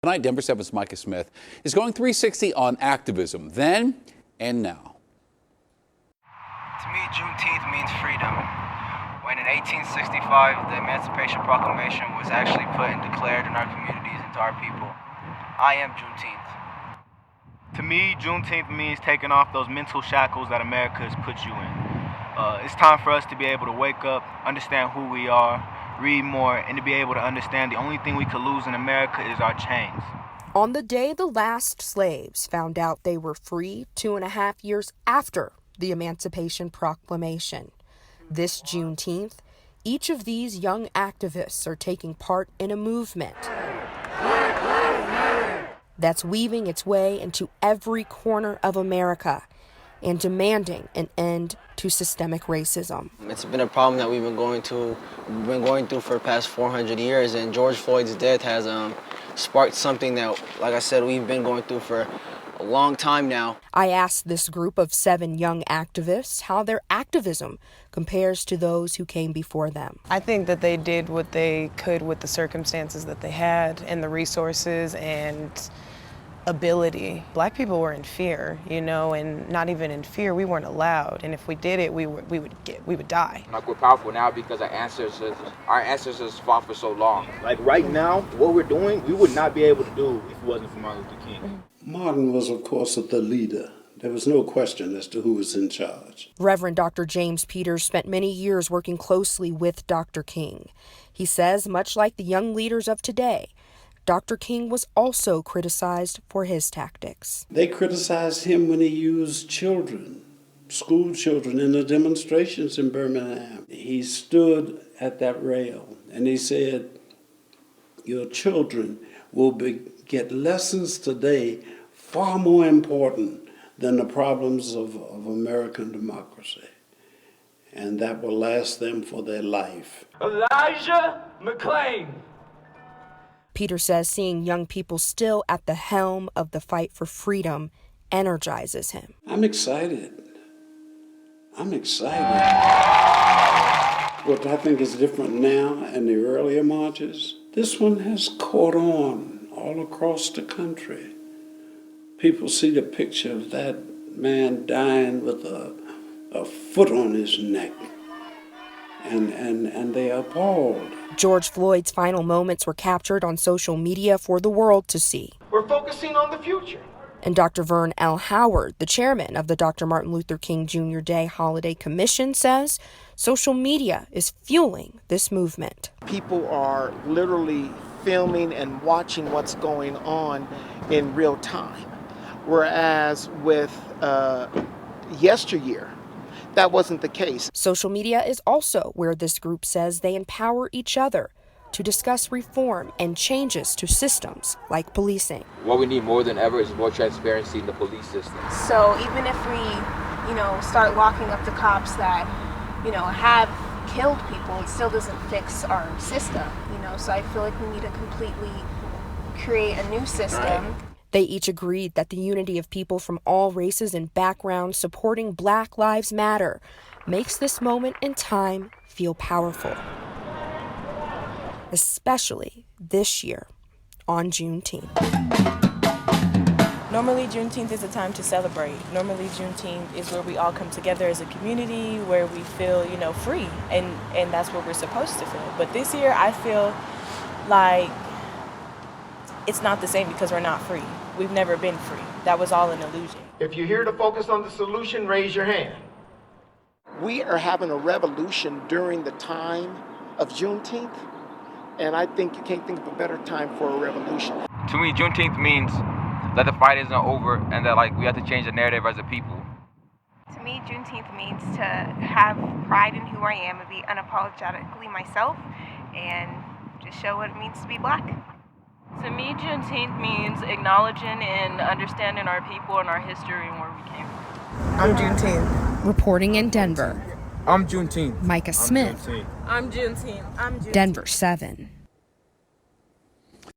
Tonight, Denver 7's Micah Smith is going 360 on activism, then and now. To me, Juneteenth means freedom. When in 1865, the Emancipation Proclamation was actually put and declared in our communities and to our people. I am Juneteenth. To me, Juneteenth means taking off those mental shackles that America has put you in. It's time for us to be able to wake up, understand who we are, read more, and to be able to understand the only thing we could lose in America is our chains. On the day the last slaves found out they were free 2.5 years after the Emancipation Proclamation, this Juneteenth, each of these young activists are taking part in a movement that's weaving its way into every corner of America and demanding an end to systemic racism. It's been a problem that we've been going through for the past 400 years, and George Floyd's death has sparked something that, like I said, we've been going through for a long time now. I asked this group of 7 young activists how their activism compares to those who came before them. I think that they did what they could with the circumstances that they had and the resources and ability. Black people were in fear, and not even in fear, we weren't allowed. And if we did it, we would die. Like, we're powerful now because our ancestors fought for so long. Like right now, what we're doing, we would not be able to do if it wasn't for Martin Luther King. Martin was, of course, the leader. There was no question as to who was in charge. Reverend Dr. James Peters spent many years working closely with Dr. King. He says, much like the young leaders of today, Dr. King was also criticized for his tactics. They criticized him when he used children, school children, in the demonstrations in Birmingham. He stood at that rail and he said, your children will get lessons today far more important than the problems of American democracy. And that will last them for their life. Elijah McClain. Peter says seeing young people still at the helm of the fight for freedom energizes him. I'm excited. What I think is different now and the earlier marches, this one has caught on all across the country. People see the picture of that man dying with a foot on his neck, and they are appalled. George Floyd's final moments were captured on social media for the world to see. We're focusing on the future. And Dr. Vern L. Howard, the chairman of the Dr. Martin Luther King Jr. Day Holiday Commission, says social media is fueling this movement. People are literally filming and watching what's going on in real time, whereas with yesteryear, that wasn't the case. Social media is also where this group says they empower each other to discuss reform and changes to systems like policing. What we need more than ever is more transparency in the police system. So even if we, start locking up the cops that, have killed people, it still doesn't fix our system, So I feel like we need to completely create a new system. Right. They each agreed that the unity of people from all races and backgrounds supporting Black Lives Matter makes this moment in time feel powerful, especially this year on Juneteenth. Normally, Juneteenth is a time to celebrate. Normally, Juneteenth is where we all come together as a community, where we feel, free, and that's what we're supposed to feel. But this year, I feel like it's not the same because we're not free. We've never been free. That was all an illusion. If you're here to focus on the solution, raise your hand. We are having a revolution during the time of Juneteenth, and I think you can't think of a better time for a revolution. To me, Juneteenth means that the fight isn't over and that we have to change the narrative as a people. To me, Juneteenth means to have pride in who I am and be unapologetically myself and just show what it means to be Black. To me, Juneteenth means acknowledging and understanding our people and our history and where we came from. I'm Juneteenth. Reporting in Denver, I'm Juneteenth. Micah Smith. I'm Juneteenth. Denver 7.